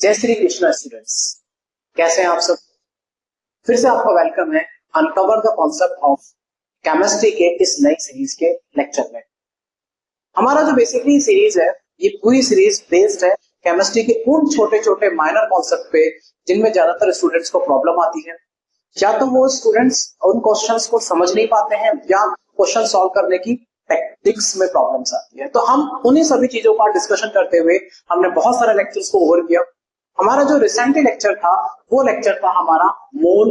जय श्री कृष्णा स्टूडेंट्स, कैसे हैं आप सब। फिर से आपका वेलकम है uncover the concept of chemistry के इस नई सीरीज के लेक्चर में। हमारा जो बेसिकली सीरीज है, ये पूरी सीरीज बेस्ड है केमिस्ट्री के उन छोटे छोटे माइनर कॉन्सेप्ट पे जिनमें ज्यादातर स्टूडेंट्स को प्रॉब्लम आती है, या तो वो स्टूडेंट्स उन क्वेश्चंस को समझ नहीं पाते हैं या क्वेश्चन सॉल्व करने की टेक्निक्स में प्रॉब्लम्स आती है। तो हम उन्हीं सभी चीजों का डिस्कशन करते हुए हमने बहुत सारे लेक्चर्स को ओवर किया। हमारा जो रिसेंटली लेक्चर था वो लेक्चर था हमारा मोल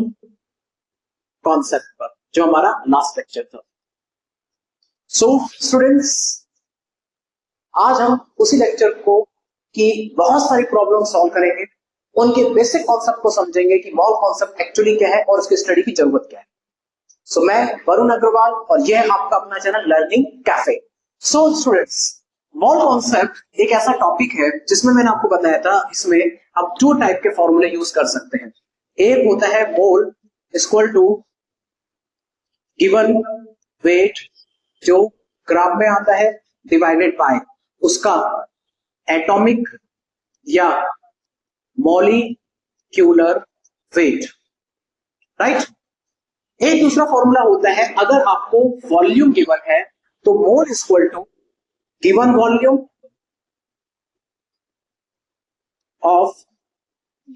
कॉन्सेप्ट पर, जो हमारा लास्ट लेक्चर था। सो स्टूडेंट्स, आज हम उसी लेक्चर को की बहुत सारी प्रॉब्लम सॉल्व करेंगे, उनके बेसिक कॉन्सेप्ट को समझेंगे कि मोल कॉन्सेप्ट एक्चुअली क्या है और उसकी स्टडी की जरूरत क्या है। सो मैं वरुण अग्रवाल और यह है आपका अपना channel learning cafe. So students, mole concept एक ऐसा टॉपिक है जिसमें मैंने आपको बताया था, इसमें आप टू टाइप के फॉर्मूले यूज कर सकते हैं। एक होता है mole equal to given weight, जो ग्राम में आता है, डिवाइडेड बाय उसका एटॉमिक या मॉलिक्यूलर वेट, राइट। एक दूसरा फॉर्मूला होता है, अगर आपको वॉल्यूम गिवन है तो mole equal to given volume of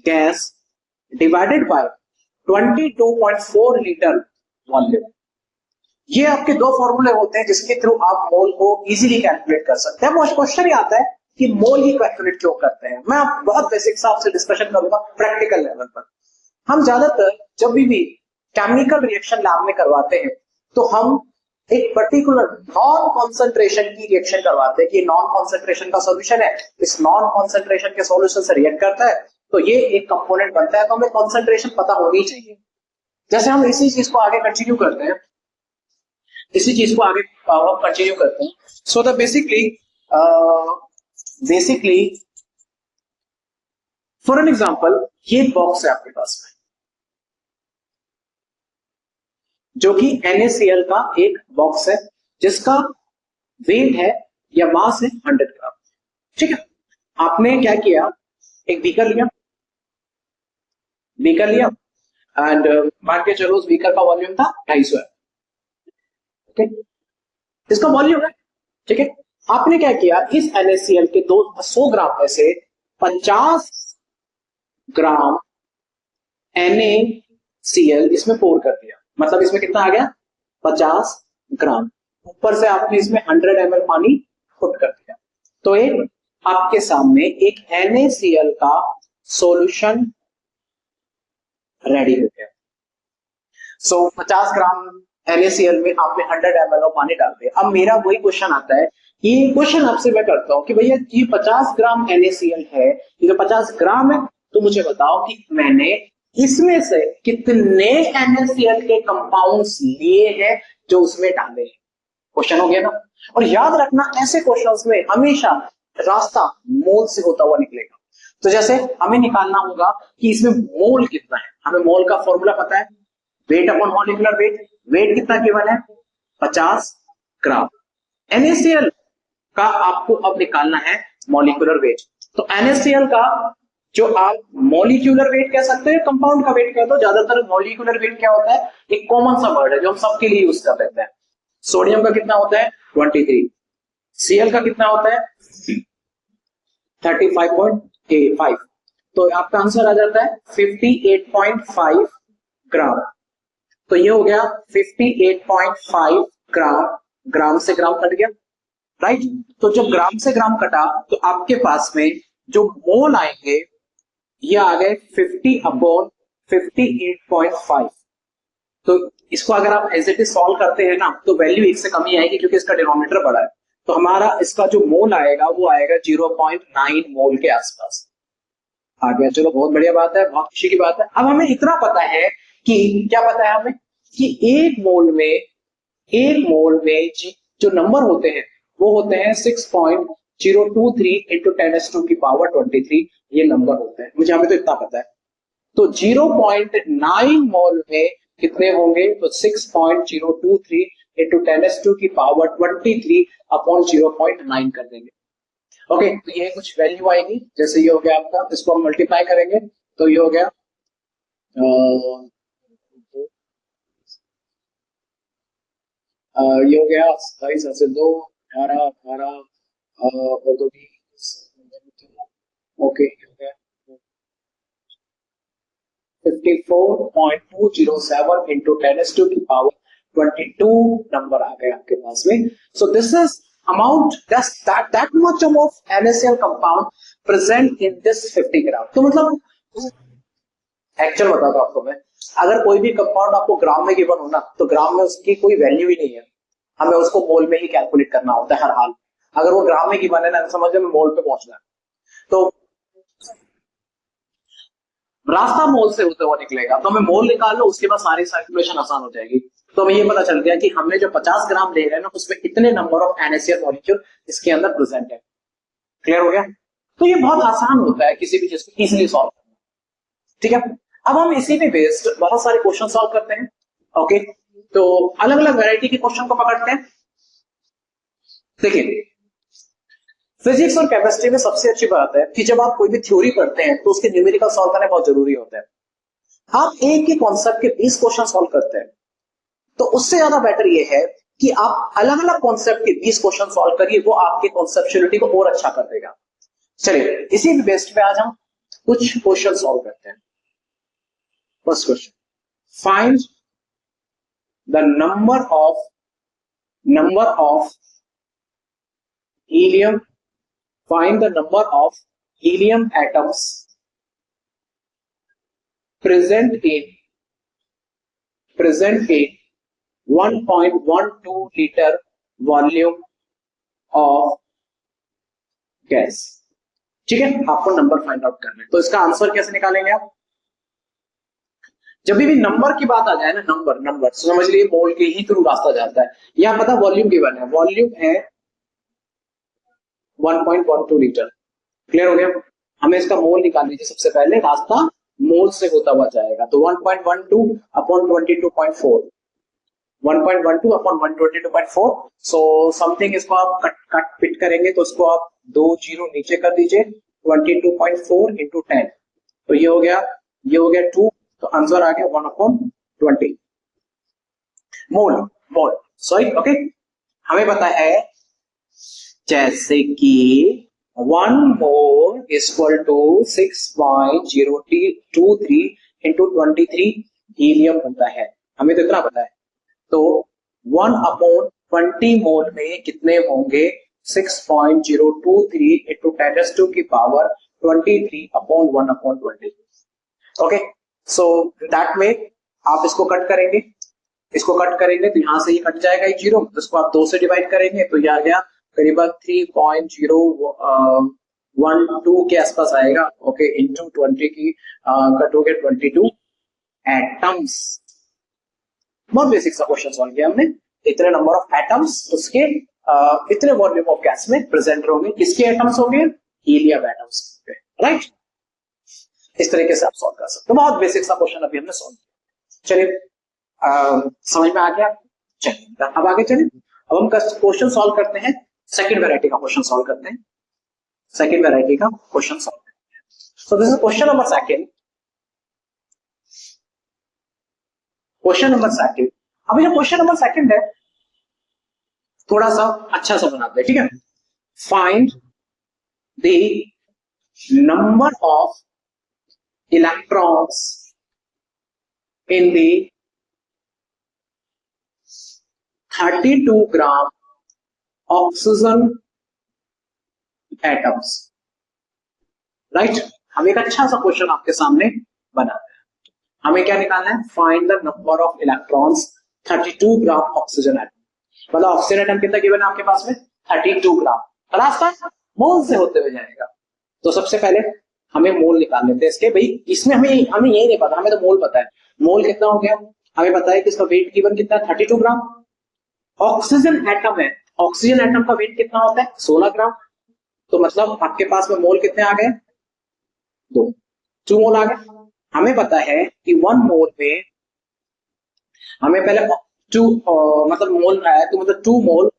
gas divided by 22.4 litre volume. ये आपके दो फॉर्मूले होते हैं जिसके थ्रू आप मोल को इजीली कैलकुलेट कर सकते हैं। मुझे क्वेश्चन ही आता है कि मोल ही कैलकुलेट क्यों करते हैं। मैं बहुत बेसिक से आपसे डिस्कशन करूंगा प्रैक्टिकल लेवल पर। हम ज्यादातर जब भी केमिकल रिएक्शन लैब में करवाते हैं तो हम एक पर्टिकुलर नॉन कॉन्सेंट्रेशन की रिएक्शन करवाते हैं कि नॉन कॉन्सेंट्रेशन का सॉल्यूशन है, इस नॉन कॉन्सेंट्रेशन के सॉल्यूशन से रिएक्ट करता है तो ये एक कंपोनेंट बनता है। तो हमें कॉन्सेंट्रेशन पता होनी चाहिए। जैसे हम इसी चीज को आगे कंटिन्यू करते हैं, so the basically for an example, ये बॉक्स है आपके पास में जो कि NaCl का एक बॉक्स है जिसका वेट है या मास है 100 ग्राम। ठीक है, आपने क्या किया, एक बीकर लिया एंड मान के चलो उस बीकर का वॉल्यूम था 250 है। ओके, इसका वॉल्यूम है, ठीक है। आपने क्या किया, इस NaCl के 100 ग्राम में से 50 ग्राम NaCl इसमें पोर कर दिया। मतलब इसमें कितना आ गया, 50 ग्राम। ऊपर से आपने इसमें 100 ml पानी पुट कर दिया। तो एक आपके सामने एक NaCl का सॉल्यूशन रेडी हो गया। सो 50 ग्राम NaCl में आपने 100 ml पानी डाल दिया। अब मेरा वही क्वेश्चन आता है, ये क्वेश्चन आपसे मैं करता हूं कि भैया ये 50 ग्राम NaCl है, ये जो 50 ग्राम है, तो मुझे बताओ कि मैंने इसमें से कितने NaCl के कंपाउंड्स लिए हैं जो उसमें डाले हैं। क्वेश्चन हो गया ना। और याद रखना, ऐसे क्वेश्चंस में हमेशा रास्ता मोल से होता हुआ निकलेगा। तो जैसे हमें निकालना होगा कि इसमें मोल कितना है। हमें मोल का फॉर्मूला पता है, weight upon molecular weight. Weight कितना केवल है, 50 ग्राम। NaCl का आपको अब निकालना है मॉलिक्यूलर वेट। तो NaCl का जो आप मॉलिक्यूलर वेट कह सकते हैं, कंपाउंड का वेट कह दो। ज्यादातर मॉलिक्यूलर वेट क्या होता है, एक कॉमन सा वर्ड है जो हम सबके लिए यूज कर लेते हैं। सोडियम का कितना होता है 23, Cl का कितना होता है 35.5। तो आपका आंसर आ जाता है 58.5 ग्राम। तो ये हो गया 58.5 ग्राम। ग्राम से ग्राम कट गया, राइट। तो जब ग्राम से ग्राम कटा तो आपके पास में जो मोल आएंगे ये आ गए 50/58.5। तो इसको अगर आप एज इट इज सॉल्व करते हैं ना तो वैल्यू 1 से कम ही आएगी क्योंकि इसका डिनोमिनेटर बड़ा है। तो हमारा इसका जो मोल आएगा वो आएगा 0.9 मोल के आसपास आ गया। चलो, बहुत बढ़िया बात है, बहुत खुशी की बात है। अब हमें इतना पता है कि क्या पता है हमें कि एक मोल में जो नंबर होते हैं वो होते हैं 6.023 इंटू 10⁻² की पावर 23। ये नंबर होते हैं, मुझे हमें तो इतना पता है। तो 0.9 मोल में कितने होंगे, तो 6.023 इंटू 10⁻² की पावर 23 अपॉन 0.9 कर देंगे। ओके, तो ये कुछ वैल्यू आएगी, जैसे ये हो गया आपका, इसको हम मल्टीप्लाई करेंगे तो ये हो गया ये हो गया 27 से 2 18 18 और 2 20, ओके हो गया 54.207 इंटू 10⁻²² नंबर आ गए आपके पास में। So this is amount that much of NaCl compound present in this 50 ग्राम। तो मतलब एक्चुअल बताता हूं आपको मैं, अगर कोई भी कंपाउंड आपको ग्राम में गिवन हो ना, तो ग्राम में उसकी कोई वैल्यू ही नहीं है, हमें उसको मोल में ही कैलकुलेट करना होता है हर हाल। अगर वो ग्राम में गिवन है ना, समझ लो मोल पे पहुंचना है, तो रास्ता मोल से होते हुआ निकलेगा, तो हमें मोल निकाल लो, उसके बाद सारी सर्कुलेशन आसान हो जाएगी। तो हमें ये पता चल गया कि हमने जो 50 ग्राम ले रहे हैं ना, उसमें इतने नंबर ऑफ NaCl मॉलिक्यूल इसके अंदर प्रेजेंट है। क्लियर हो गया? तो ये बहुत आसान होता है किसी भी चीज को इजिली सॉल्व करना। ठीक है, अब हम इसी पे बेस्ड बहुत सारे क्वेश्चन सॉल्व करते हैं। ओके, तो अलग अलग वैरायटी के क्वेश्चन को पकड़ते हैं। देखिए, फिजिक्स और केमिस्ट्री में सबसे अच्छी बात है कि जब आप कोई भी थ्योरी पढ़ते हैं तो उसके न्यूमेरिकल सॉल्व करने बहुत जरूरी होता है। आप एक ही कॉन्सेप्ट के 20 क्वेश्चन सॉल्व करते हैं, तो उससे ज्यादा बेटर ये है कि आप अलग अलग कॉन्सेप्ट के 20 क्वेश्चन सॉल्व करिए, वो आपके कॉन्सेप्चुअलिटी को और अच्छा कर देगा। चलिए, इसी भी बेस्ड पे आज हम कुछ क्वेश्चन सॉल्व करते हैं। First question, find the number of helium find the number of helium atoms present in 1.12 liter volume of gas. ठीक है, आपको नंबर फाइंड आउट करना है, तो इसका आंसर कैसे निकालेंगे आप? जब भी नंबर की बात आ जाए ना, नंबर समझ लीजिए मोल के ही थ्रू रास्ता जाता है। यहां पता वॉल्यूम गिवन है, वॉल्यूम है 1.12 लीटर। क्लियर हो गया? हमें इसका मोल निकाल लीजिए, सबसे पहले रास्ता मोल से होता हुआ जाएगा, तो 1.12 अपॉन 22.4, 1.12 अपॉन 122.4। सो समथिंग इसको आप कट पिट करेंगे तो इसको आप 2 जीरो नीचे कर दीजिए, 22.4 इंटू 10, तो ये हो गया 2, तो आंसर आ गया 1/20 मोल। सॉरी, ओके, हमें पता है जैसे कि 1 mole equal to 6.023 into 23 helium बनता है, हमें तो इतना पता है। तो 1/20 मोल में कितने होंगे? 6.023 into 10⁻23 upon 1/20। Okay, so that में आप इसको कट करेंगे, तो यहां से ये कट जाएगा एक जीरो, तो इसको आप 2 से डिवाइड करेंगे तो ये आ गया करीबन 3.012 के आसपास आएगा। ओके, इंटू 20 की कट हो गया 22 एटम्स। बहुत बेसिक सा क्वेश्चन सॉल्व किया हमने। इतने नंबर ऑफ एटम्स उसके इतने वॉल्यूम ऑफ गैस में प्रेजेंट होंगे, किसके एटम्स होंगे? Helium atoms, right? इस तरीके से आप सॉल्व कर सकते हो। बहुत बेसिक सा क्वेश्चन अभी हमने सॉल्व किया। चलिए, समझ में आ गया? चलिए अब आगे चलिए, अब हम क्वेश्चन सॉल्व करते हैं, सेकंड वैरायटी का क्वेश्चन सॉल्व करते हैं। So this is question number second. अभी जो क्वेश्चन नंबर सेकंड है, थोड़ा सा अच्छा सा बनाते हैं, ठीक है? Find the number of electrons in the 32 gram oxygen atoms, right? हम एक अच्छा सा क्वेश्चन आपके सामने बनाते हैं। हमें क्या निकालना है? Find the number of electrons 32 gram oxygen atom. मतलब ऑक्सीजन एटम कितना गिवन है आपके पास में? 32 ग्राम। रास्ता मोल से होते हुए जाएगा, तो सबसे पहले हमें मोल निकाल लेते हैं इसके। भाई इसमें हमें ये नहीं पता, हमें तो मोल पता है। मोल कितना हो गया? हमें पता है कि इसका वेट गिवन कितना है? 32 ग्राम। ऑक्सीजन एटम है, ऑक्सीजन एटम का वेट कितना होता है? 16 ग्राम। तो मतलब आपके पास में मोल कितने आ गए? 2 मोल आ गए। हमें पता है कि 1 मोल में हमें पहले 2 मतलब मोल आया, तो मतलब 2 मोल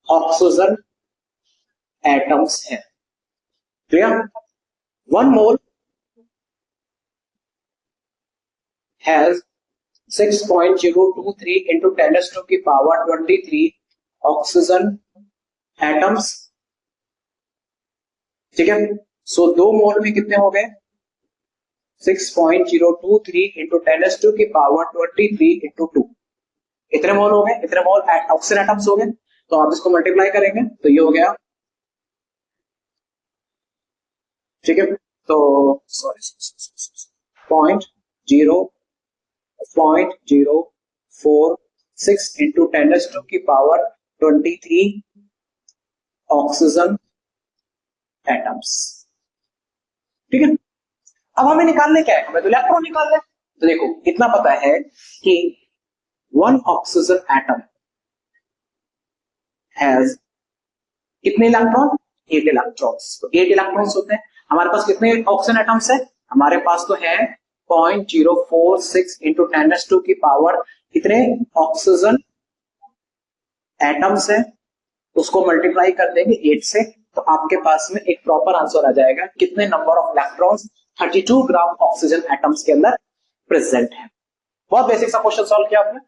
ऑक्सीजन एटम्स हैं। Clear? 1 mole has 6.023 into 10 to the power 23 oxygen atoms. ठीक है, सो 2 मोल में कितने हो गए? 6.023 into 10 to the power 23 into 2। इतने मोल हो गए, इतने मोल ऑक्सीजन एटम्स हो गए। तो आप इसको मल्टीप्लाई करेंगे तो ये हो गया, ठीक है, तो sorry 0.046 into 10 to the power 23 oxygen atoms. ठीक है, अब हमें निकालने क्या है? हमें तो इलेक्ट्रॉन निकालना है। तो देखो इतना पता है कि 1 ऑक्सीजन एटम हैज कितने इलेक्ट्रॉन? 8 इलेक्ट्रॉन्स। तो 8 इलेक्ट्रॉन्स होते हैं। हमारे पास कितने ऑक्सीजन एटम्स है? हमारे पास तो है 0.046 into 10 to the power कितने ऑक्सीजन एटम्स है, उसको मल्टीप्लाई कर देंगे 8 से, तो आपके पास में एक प्रॉपर आंसर आ जाएगा कितने number of electrons 32 gram oxygen atoms के अंदर प्रेजेंट है। बहुत बेसिक सा क्वेश्चन सॉल्व किया आपने,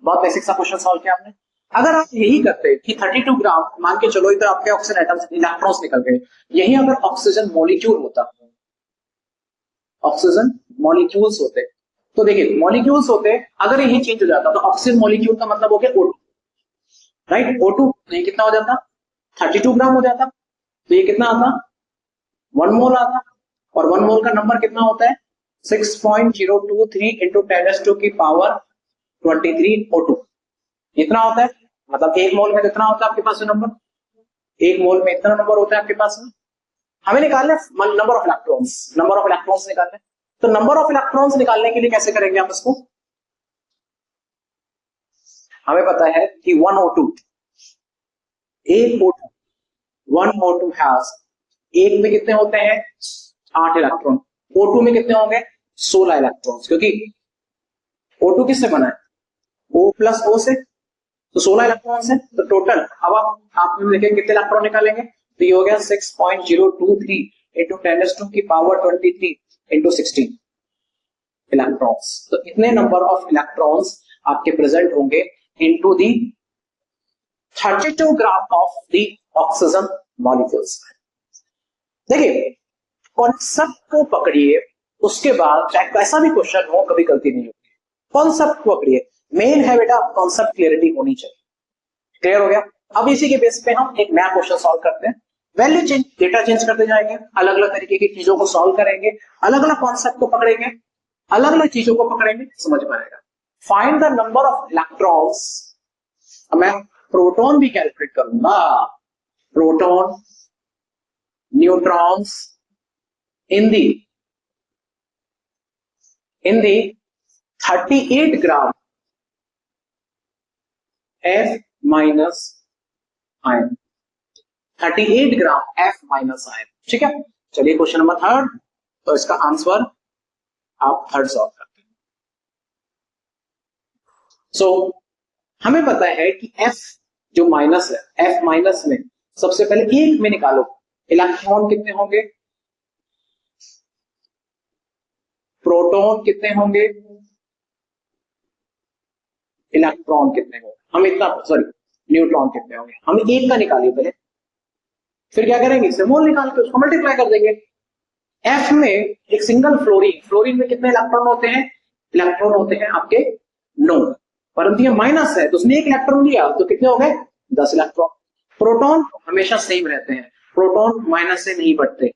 बहुत बेसिक सा क्वेश्चन सॉल्व किया आपने। अगर आप यही करते कि 32 ग्राम, मान के चलो इधर आपके ऑक्सीजन एटम्स इलेक्ट्रॉन्स निकल गए, यही अगर ऑक्सीजन मॉलिक्यूल होता, ऑक्सीजन मॉलिक्यूल्स होते, तो देखिए मॉलिक्यूल्स होते, अगर यही चेंज हो जाता तो ऑक्सीजन मॉलिक्यूल का मतलब हो गया O2, राइट? O2 तो ये कितना हो जाता? 32 ग्राम हो जाता। तो ये कितना आता? 1 मोल आता। और 1 मोल का नंबर कितना होता है? 6.023 into 10 to the power 23 O2। इतना होता है, मतलब 1 मोल में कितना होता है आपके पास नंबर? 1 मोल में इतना नंबर होता है आपके पास में। हमें निकालना है number of electrons, number of electrons निकालना है। तो नंबर ऑफ इलेक्ट्रॉन्स निकालने के लिए कैसे करेंगे आप इसको? हमें पता है कि 1 O2, एक O2, 1 O2 हैज, एक में कितने होते हैं? 8 इलेक्ट्रॉन। O2 में कितने होंगे? 16 इलेक्ट्रॉन्स, क्योंकि O2 किससे बना है? O प्लस O से, तो 16 इलेक्ट्रॉन्स है। तो टोटल अब आप देखें कितने इलेक्ट्रॉन निकालेंगे, तो ये हो गया 6.023 into 10 to the power 23 into 16 electrons. तो इतने नंबर ऑफ इलेक्ट्रॉन्स आपके प्रेजेंट होंगे into the 32 gram of the oxygen molecules. देखिए कॉन्सेप्ट को पकड़िए, उसके बाद चाहे कैसा भी क्वेश्चन हो कभी गलती नहीं होती। कॉन्सेप्ट को पकड़िए, मेन है बेटा कॉन्सेप्ट क्लियरिटी होनी चाहिए। क्लियर हो गया? अब इसी के बेस पे हम एक नया क्वेश्चन सॉल्व करते हैं। वैल्यू चेंज, डेटा चेंज करते जाएंगे, अलग अलग तरीके की चीजों को सॉल्व करेंगे, अलग अलग कॉन्सेप्ट को पकड़ेंगे, अलग अलग चीजों को पकड़ेंगे, समझ में आएगा। Find the number of electrons, मैं प्रोटॉन भी कैलकुलेट करूंगा, प्रोटॉन न्यूट्रॉन्स इन दी 38 ग्राम F माइनस आयन, 38 ग्राम F माइनस आयन। ठीक है, चलिए क्वेश्चन नंबर 3, तो इसका आंसर आप 3rd सॉल्व करते हैं। सो हमें पता है कि F जो माइनस है, F माइनस में सबसे पहले 1 में निकालो इलेक्ट्रॉन कितने होंगे, प्रोटॉन कितने होंगे, इलेक्ट्रॉन कितने होंगे, हम इतना, सॉरी न्यूट्रॉन कितने होंगे, हम 1 का निकालिए पहले, फिर क्या करेंगे, इससे मोल निकाल के उसको मल्टीप्लाई कर देंगे। F में एक सिंगल फ्लोरीन, फ्लोरीन में कितने इलेक्ट्रॉन होते हैं? इलेक्ट्रॉन होते हैं आपके 9, परंतु ये माइनस है तो उसने 1 इलेक्ट्रॉन लिया तो कितने हो गए? 10 इलेक्ट्रॉन। प्रोटॉन हमेशा सेम रहते हैं, प्रोटॉन माइनस से नहीं बढ़ते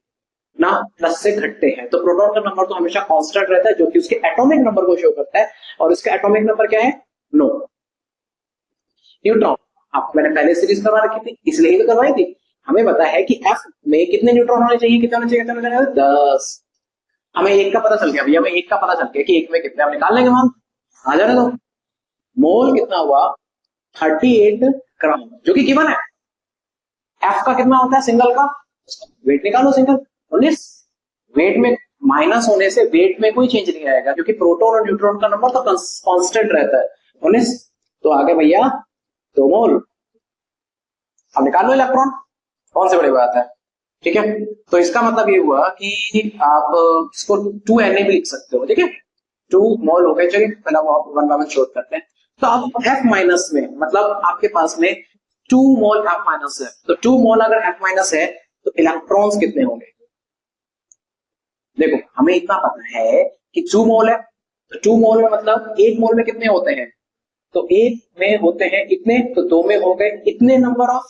ना प्लस से घटते हैं, तो प्रोटॉन का नंबर तो हमेशा कांस्टेंट रहता है, जो कि उसके एटॉमिक नंबर को शो करता है, और इसका एटॉमिक नंबर क्या है? 9। न्यूट्रॉन आपको मैंने पहले सीरीज करवा रखी थी, इसलिए ही तो करवाई थी। हमें पता है कि F में कितने न्यूट्रॉन होने चाहिए, कितने होने चाहिए, कितने होने चाहिए? 10। हमें 1 का पता चल गया भैया, हमें 1 का पता चल गया कि 1 में कितने, हम निकाल लेंगे मान, आ जाने दो। मोल कितना हुआ? 38 ग्राम, जो कि गिवन है। F का कितना होता है सिंगल का? वेट निकालो, सिंगल 19। वेट में माइनस होने से वेट में कोई चेंज नहीं आएगा, क्योंकि प्रोटॉन और न्यूट्रॉन का नंबर तो कांस्टेंट रहता है 19। तो आगे भैया 2 मोल। अब निकालो इलेक्ट्रॉन, कौन सी बड़ी बात है, ठीक है। तो इसका मतलब ये हुआ कि आप इसको 2Na भी लिख सकते हो, ठीक है। 2 मोल हो गए, चलिए पहला वो वन बाय वन शोध करते हैं। तो अब F माइनस में मतलब आपके पास में 2 मोल F माइनस है, तो 2 मोल अगर F माइनस है तो इलेक्ट्रॉन्स कितने होंगे। देखो हमें इतना पता है कि 2 मोल है, तो 2 मोल में मतलब 1 मोल में कितने होते हैं, तो 1 में होते हैं इतने, तो 2 में हो गए इतने number of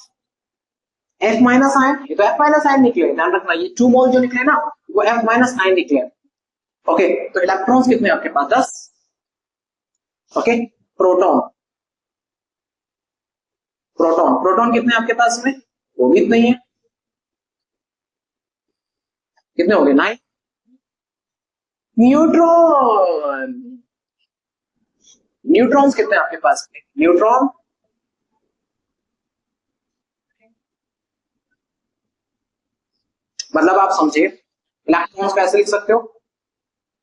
F minus ion. ये तो F माइनस आयन निकले, ध्यान रखना ये 2 मोल जो निकले ना वो F माइनस आयन निकले। ओके, तो इलेक्ट्रॉन्स कितने आपके पास 10। ओके, प्रोटॉन प्रोटॉन प्रोटॉन कितने आपके पास में, वो भी इतने ही है, कितने हो गए 9। न्यूट्रॉन न्यूट्रॉन्स कितने आपके पास में, न्यूट्रॉन मतलब आप समझिए इलेक्ट्रॉन्स को ऐसे लिख सकते हो,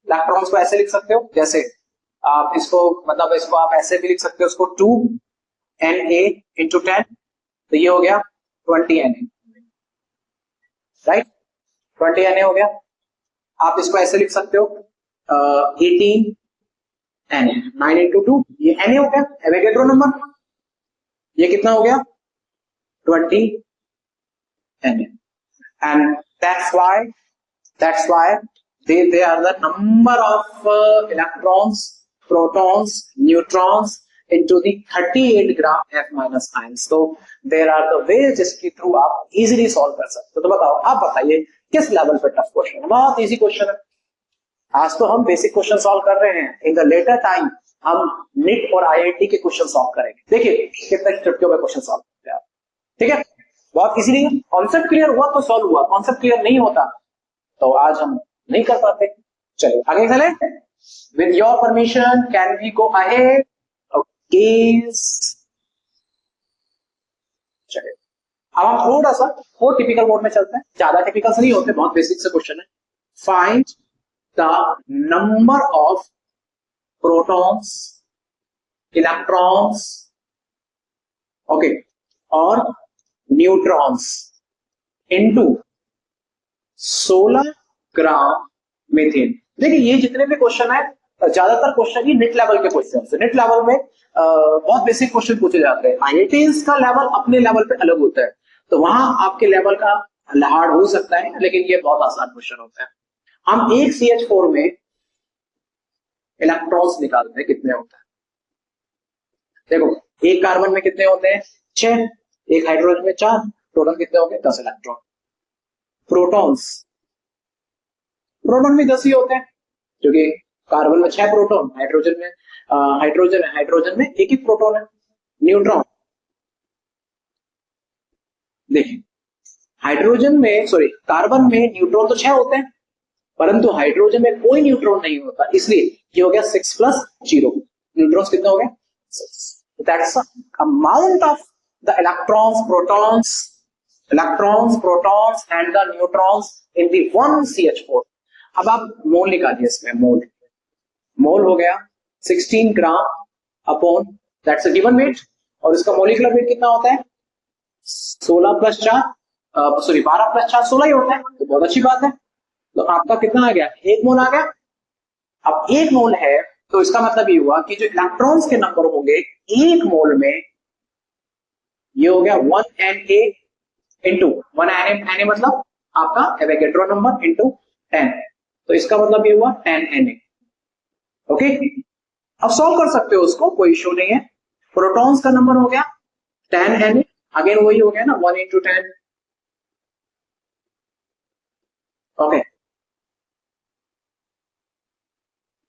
इलेक्ट्रॉन्स को ऐसे लिख सकते हो जैसे आप इसको मतलब इसको आप ऐसे भी लिख सकते हो, उसको 2Na इंटू 10, तो ये हो गया 20Na, राइट, 20Na हो गया। आप इसको ऐसे लिख सकते हो 18Na, 9 इंटू 2, ये Na हो गया, एवोगैड्रो नंबर, ये कितना हो गया 20Na, and that's why they are the number of electrons, protons, neutrons into the 38 gram F minus ions. So there are the ways जिसके थ्रू आप इजीली सॉल्व कर सकते हो। तो बताओ, आप बताइए किस लेवल पे टफ क्वेश्चन है, बहुत इजी क्वेश्चन है। आज तो हम बेसिक क्वेश्चन सॉल्व कर रहे हैं, इन द लेटर टाइम हम नीट और आईआईटी के क्वेश्चन सॉल्व करेंगे। देखिए कितने चुटकियों में क्वेश्चन सॉल्व करते हैं आप, ठीक है, बहुत इजीली। कॉन्सेप्ट क्लियर हुआ तो सॉल्व हुआ, कॉन्सेप्ट क्लियर नहीं होता तो आज हम नहीं कर पाते। चलिए आगे चले, with your permission can we go ahead. Okay, चलिए अब हम थोड़ा सा और टिपिकल मोड में चलते हैं, ज्यादा टिपिकल से नहीं होते, बहुत बेसिक से क्वेश्चन है। Find the number of protons, electrons, okay, और न्यूट्रॉन्स इनटू 16 ग्राम मीथेन। देखिए ये जितने भी क्वेश्चन है ज्यादातर क्वेश्चन ही नेट लेवल के क्वेश्चन है। नेट लेवल में बहुत बेसिक क्वेश्चन पूछे जाते हैं, आईआईटीज का लेवल अपने लेवल पे अलग होता है, तो वहां आपके लेवल का हार्ड हो सकता है, लेकिन ये बहुत आसान क्वेश्चन होता है। हम एक CH4 में इलेक्ट्रॉन्स निकालते हैं, कितने होता है, देखो एक कार्बन में कितने होते हैं 6, एक हाइड्रोजन में 4, टोटल कितने हो गए 10 इलेक्ट्रॉन। प्रोटॉन्स, प्रोटॉन भी 10 ही होते हैं, क्योंकि कार्बन में 6 प्रोटॉन, हाइड्रोजन में हाइड्रोजन में एक प्रोटॉन है। न्यूट्रॉन, देखिए हाइड्रोजन में सॉरी कार्बन में न्यूट्रॉन तो 6 होते हैं, परंतु हाइड्रोजन में कोई न्यूट्रॉन नहीं होता, इसलिए ये हो गया 6 + 0, न्यूट्रॉन्स कितने हो गए 6। That's the amount of the electrons, protons and the neutrons in the 1 CH4। अब आप मोल निकालिए, इसमें मोल हो गया 16 ग्राम upon that's a given weight, और इसका मॉलिक्यूलर वेट कितना होता है 16 + 4 सॉरी 12 + 4 16 ही होता है, तो बहुत अच्छी बात है। तो आपका कितना आ गया 1 मोल आ गया। अब 1 मोल है तो इसका मतलब ये हुआ कि जो इलेक्ट्रॉन्स के नंबर होंगे 1 मोल में, ये हो गया 1Na इंटू 1Na मतलब आपका एवोगैड्रो नंबर इंटू 10, तो इसका मतलब ये हुआ 10Na। ओके, अब सॉल्व कर सकते हो उसको, कोई इश्यू नहीं है। प्रोटॉन्स का नंबर हो गया 10Na, अगेन वही हो गया ना 1 इंटू 10। ओके,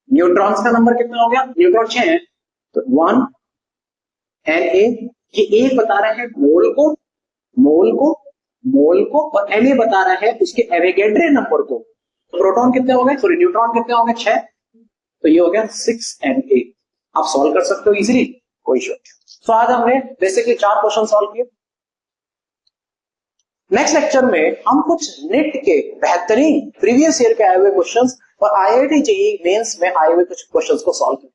न्यूट्रॉन्स का नंबर कितना हो गया, न्यूट्रॉन 6 है तो 1 Na, ये एक बता रहा है मोल को और Na बता रहा है उसके एवोगैड्रो नंबर को। तो प्रोटॉन कितने हो गए सॉरी न्यूट्रॉन कितने हो गए 6, तो ये हो गया 6Na। आप सॉल्व कर सकते हो इजीली, कोई इशू नहीं। तो आज हमने बेसिकली 4 क्वेश्चन सॉल्व किए। नेक्स्ट लेक्चर में हम कुछ नेट के बेहतरीन प्रीवियस ईयर के आए हुए क्वेश्चंस और आईआईटी जेईई मेंस में आए हुए कुछ क्वेश्चंस को सॉल्व करेंगे।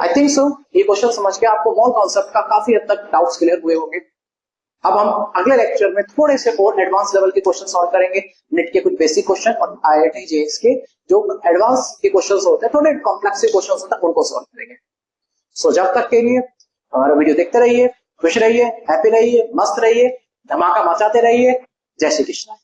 आई थिंक सो ये क्वेश्चन समझ के आपको मोल कॉन्सेप्ट का काफी हद तक डाउट्स क्लियर हुए होंगे। अब हम अगले लेक्चर में थोड़े से और एडवांस लेवल के क्वेश्चन सॉल्व करेंगे, नेट के कुछ बेसिक क्वेश्चन और आईआईटी जेईई के जो एडवांस के क्वेश्चन होते हैं, थोड़े कॉम्प्लेक्स क्वेश्चन होते हैं, उनको सॉल्व करेंगे। सो जब तक के लिए हमारा वीडियो देखते रहिए, खुश रहिए, हैप्पी रहिए, मस्त रहिए, धमाका मचाते रहिए। जय श्री कृष्ण।